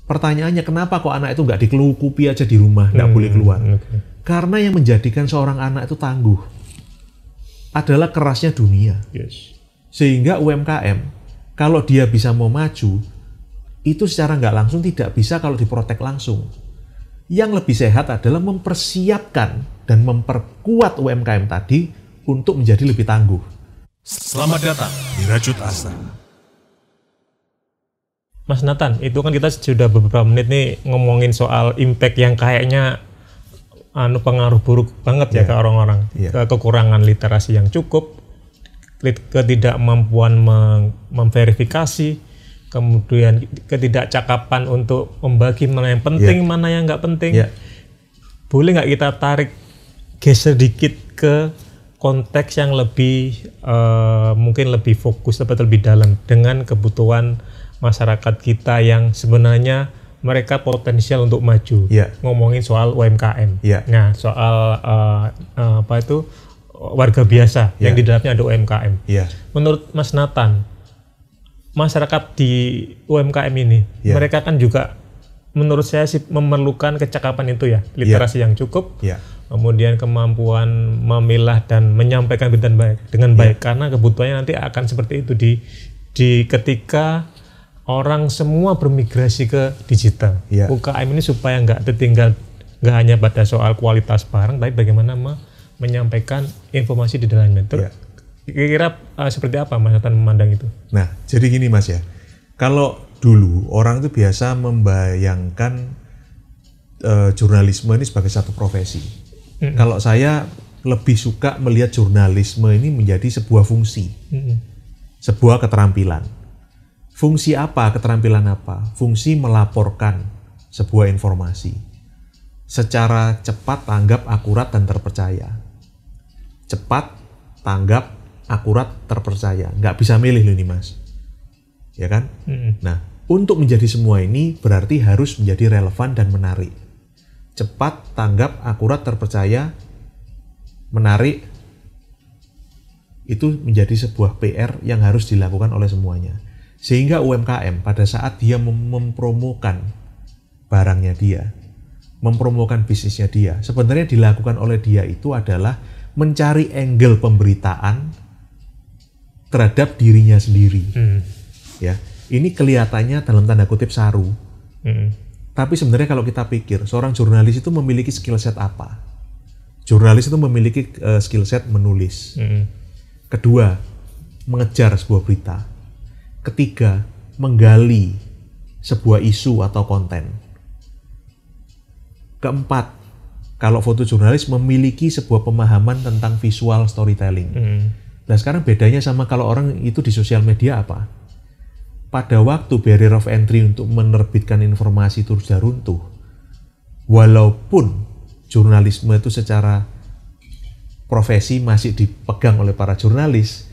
Pertanyaannya kenapa kok anak itu nggak dikelukupi aja di rumah, nggak boleh keluar? Karena yang menjadikan seorang anak itu tangguh adalah kerasnya dunia. Sehingga UMKM, kalau dia bisa mau maju, itu secara nggak langsung tidak bisa kalau diprotek langsung. Yang lebih sehat adalah mempersiapkan dan memperkuat UMKM tadi untuk menjadi lebih tangguh. Selamat datang di Rajut Asa. Mas Nathan, itu kan kita sudah beberapa menit nih ngomongin soal impact yang kayaknya pengaruh buruk banget ya ke orang-orang. Kekurangan literasi yang cukup, ketidakmampuan memverifikasi, kemudian ketidakcakapan untuk membagi mana yang penting, mana yang nggak penting. Boleh nggak kita tarik geser dikit ke konteks yang lebih mungkin lebih fokus atau lebih dalam dengan kebutuhan masyarakat kita yang sebenarnya mereka potensial untuk maju. Ngomongin soal UMKM. Nah, soal warga biasa yang di dalamnya ada UMKM. Menurut Mas Nathan, masyarakat di UMKM ini, mereka kan juga menurut saya sih memerlukan kecakapan itu ya, literasi yang cukup, kemudian kemampuan memilah dan menyampaikan berita dengan baik, karena kebutuhannya nanti akan seperti itu di ketika orang semua bermigrasi ke digital. UMKM ini supaya nggak tertinggal, nggak hanya pada soal kualitas barang, tapi bagaimana menyampaikan informasi di dalamnya. Kira-kira seperti apa Mas Nathan memandang itu? Nah, jadi gini Mas ya, kalau dulu orang itu biasa membayangkan jurnalisme ini sebagai satu profesi. Kalau saya lebih suka melihat jurnalisme ini menjadi sebuah fungsi, sebuah keterampilan. Fungsi apa, keterampilan apa? Fungsi melaporkan sebuah informasi secara cepat, tanggap, akurat, dan terpercaya. Cepat, tanggap, akurat, terpercaya. Nggak bisa milih loh ini Mas. Ya kan? Nah, untuk menjadi semua ini berarti harus menjadi relevan dan menarik. Cepat, tanggap, akurat, terpercaya, menarik. Itu menjadi sebuah PR yang harus dilakukan oleh semuanya. Sehingga UMKM pada saat dia mempromokan barangnya dia, mempromokan bisnisnya dia, sebenarnya dilakukan oleh dia itu adalah mencari angle pemberitaan terhadap dirinya sendiri. Ya, ini kelihatannya dalam tanda kutip saru. Tapi sebenarnya kalau kita pikir, seorang jurnalis itu memiliki skill set apa? Jurnalis itu memiliki skill set menulis. Kedua, mengejar sebuah berita. Ketiga, menggali sebuah isu atau konten. Keempat, kalau fotojurnalis memiliki sebuah pemahaman tentang visual storytelling. Nah sekarang bedanya sama kalau orang itu di sosial media apa? Pada waktu barrier of entry untuk menerbitkan informasi itu sudah runtuh, walaupun jurnalisme itu secara profesi masih dipegang oleh para jurnalis,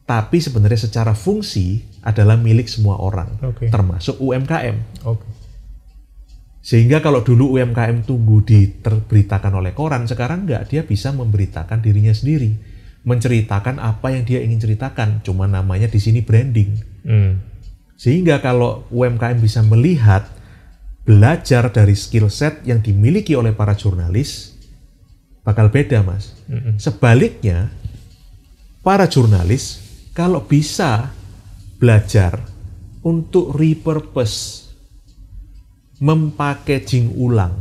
tapi sebenarnya secara fungsi adalah milik semua orang, termasuk UMKM. Sehingga kalau dulu UMKM tunggu diterberitakan oleh koran, sekarang enggak, dia bisa memberitakan dirinya sendiri, menceritakan apa yang dia ingin ceritakan, cuma namanya di sini branding. Sehingga kalau UMKM bisa melihat, belajar dari skill set yang dimiliki oleh para jurnalis, bakal beda Mas. Sebaliknya, para jurnalis kalau bisa belajar untuk repurpose, mempackaging ulang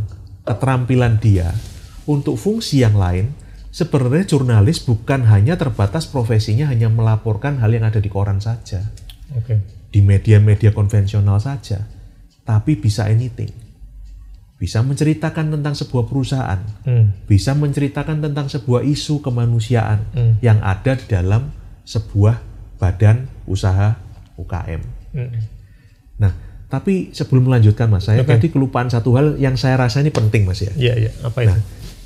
keterampilan dia untuk fungsi yang lain, sebenarnya jurnalis bukan hanya terbatas profesinya hanya melaporkan hal yang ada di koran saja, di media-media konvensional saja, tapi bisa anything. Bisa menceritakan tentang sebuah perusahaan, bisa menceritakan tentang sebuah isu kemanusiaan yang ada di dalam sebuah badan usaha UKM. Nah, tapi sebelum melanjutkan Mas, saya tadi kelupaan satu hal yang saya rasa ini penting Mas ya. Apa itu? Nah,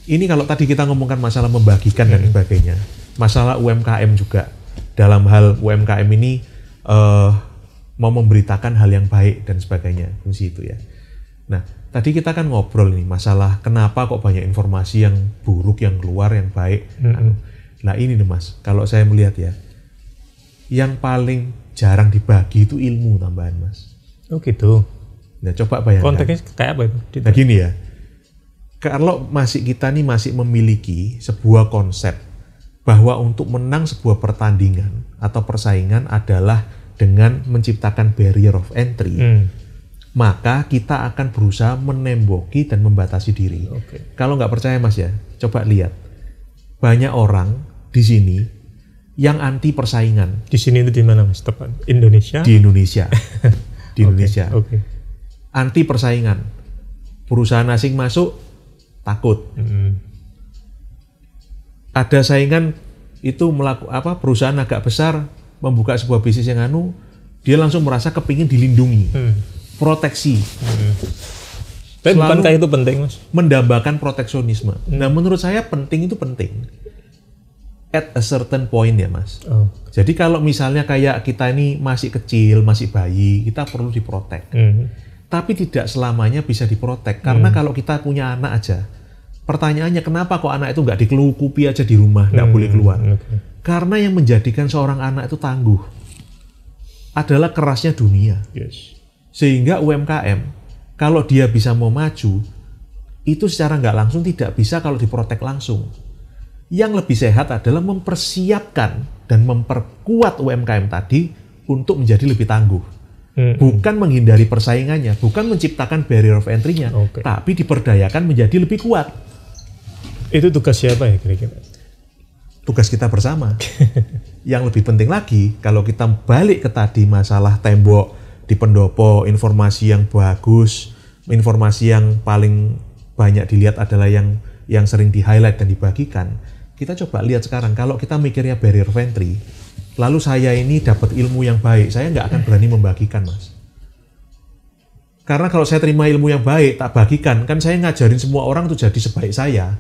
ini kalau tadi kita ngomongkan masalah membagikan dan sebagainya, masalah UMKM juga. Dalam hal UMKM ini mau memberitakan hal yang baik dan sebagainya, fungsi itu ya. Nah, tadi kita kan ngobrol nih masalah kenapa kok banyak informasi yang buruk yang keluar, yang baik. Nah ini nih Mas, kalau saya melihat ya, yang paling jarang dibagi itu ilmu tambahan Mas. Oh gitu. Nah, coba bayangkan. Konteksnya kayak apa itu? Nah gini ya, kalau kita masih memiliki sebuah konsep bahwa untuk menang sebuah pertandingan atau persaingan adalah dengan menciptakan barrier of entry, maka kita akan berusaha menemboki dan membatasi diri. Kalau nggak percaya Mas ya, coba lihat. Banyak orang di sini yang anti persaingan. Di sini itu di mana Mas? Tepat Indonesia? Di Indonesia. Di Indonesia. Okay. Anti persaingan. Perusahaan asing masuk takut. Ada saingan itu perusahaan agak besar membuka sebuah bisnis yang dia langsung merasa kepingin dilindungi. Proteksi. Tapi bukankah itu penting, Mas? Mendambakan proteksionisme. Nah, menurut saya penting itu penting. At a certain point ya, Mas. Jadi kalau misalnya kayak kita ini masih kecil, masih bayi, kita perlu diprotek. Tapi tidak selamanya bisa diprotek. Karena kalau kita punya anak aja, pertanyaannya kenapa kok anak itu nggak dikelukupi aja di rumah, nggak boleh keluar? Karena yang menjadikan seorang anak itu tangguh adalah kerasnya dunia. Sehingga UMKM, kalau dia bisa mau maju, itu secara nggak langsung tidak bisa kalau diprotek langsung. Yang lebih sehat adalah mempersiapkan dan memperkuat UMKM tadi untuk menjadi lebih tangguh. Bukan menghindari persaingannya, bukan menciptakan barrier of entry-nya, tapi diperdayakan menjadi lebih kuat. Itu tugas siapa ya kira-kira? Tugas kita bersama. Yang lebih penting lagi, kalau kita balik ke tadi masalah tembok di pendopo, informasi yang bagus, informasi yang paling banyak dilihat adalah yang sering di-highlight dan dibagikan. Kita coba lihat sekarang, kalau kita mikirnya barrier of entry, lalu saya ini dapat ilmu yang baik, saya nggak akan berani membagikan, Mas. Karena kalau saya terima ilmu yang baik, tak bagikan, kan saya ngajarin semua orang tuh jadi sebaik saya.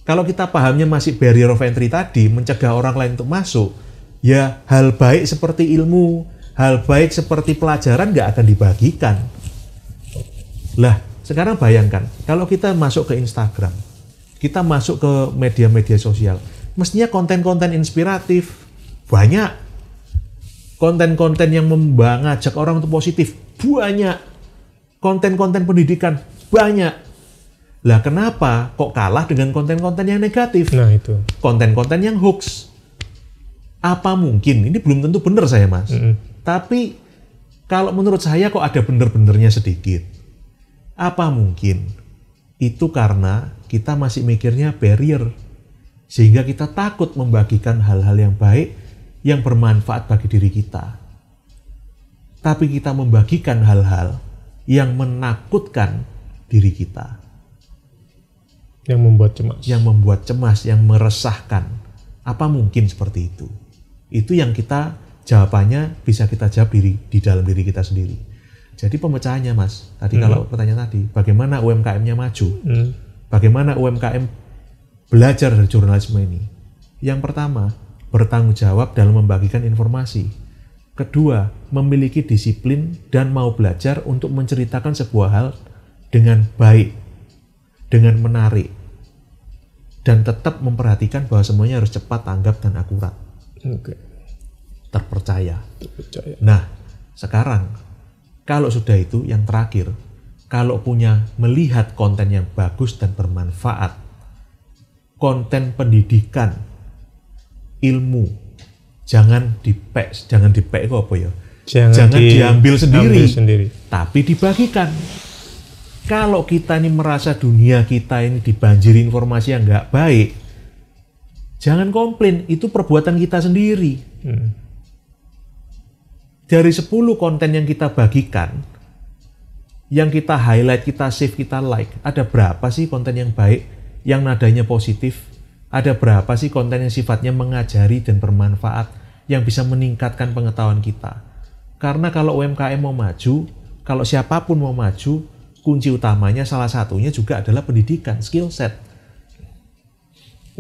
Kalau kita pahamnya masih barrier of entry tadi, mencegah orang lain untuk masuk, ya hal baik seperti ilmu, hal baik seperti pelajaran nggak akan dibagikan. Lah, sekarang bayangkan, kalau kita masuk ke Instagram, kita masuk ke media-media sosial, mestinya konten-konten inspiratif, banyak. Konten-konten yang mengajak orang untuk positif, banyak. Konten-konten pendidikan, banyak. Lah kenapa kok kalah dengan konten-konten yang negatif? Nah itu. Konten-konten yang hoax. Apa mungkin? Ini belum tentu benar saya, Mas. Tapi kalau menurut saya kok ada bener-benernya sedikit. Apa mungkin? Itu karena kita masih mikirnya barrier. Sehingga kita takut membagikan hal-hal yang baik yang bermanfaat bagi diri kita. Tapi kita membagikan hal-hal yang menakutkan diri kita. Yang membuat cemas. Yang membuat cemas, yang meresahkan. Apa mungkin seperti itu? Itu yang kita jawabannya bisa kita jawab di dalam diri kita sendiri. Jadi pemecahannya, Mas, tadi kalau pertanyaan tadi, bagaimana UMKM-nya maju? Bagaimana UMKM belajar dari jurnalisme ini? Yang pertama, bertanggung jawab dalam membagikan informasi. Kedua, memiliki disiplin dan mau belajar untuk menceritakan sebuah hal dengan baik, dengan menarik, dan tetap memperhatikan bahwa semuanya harus cepat, tanggap, dan akurat. Terpercaya. Nah, sekarang kalau sudah itu, yang terakhir, kalau punya melihat konten yang bagus dan bermanfaat, konten pendidikan, ilmu, jangan dipek itu apa ya? Jangan diambil sendiri, tapi dibagikan. Kalau kita ini merasa dunia kita ini dibanjiri informasi yang nggak baik, jangan komplain, itu perbuatan kita sendiri. Dari 10 konten yang kita bagikan, yang kita highlight, kita save, kita like, ada berapa sih konten yang baik, yang nadanya positif? Ada berapa sih konten yang sifatnya mengajari dan bermanfaat, yang bisa meningkatkan pengetahuan kita? Karena kalau UMKM mau maju, kalau siapapun mau maju, kunci utamanya salah satunya juga adalah pendidikan, skill set.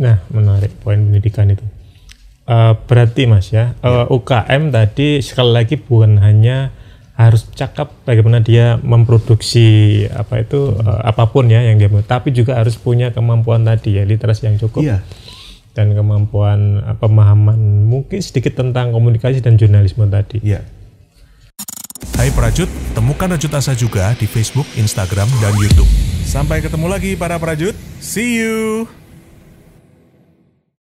Nah, menarik poin pendidikan itu. Berarti Mas ya, UKM tadi sekali lagi bukan hanya harus cakap bagaimana dia memproduksi apapun ya yang dia mau, tapi juga harus punya kemampuan tadi ya, literasi yang cukup. Dan kemampuan pemahaman mungkin sedikit tentang komunikasi dan jurnalisme tadi. Hai Prajut, temukan Rajut Asa juga di Facebook, Instagram, dan YouTube. Sampai ketemu lagi para Prajut. See you!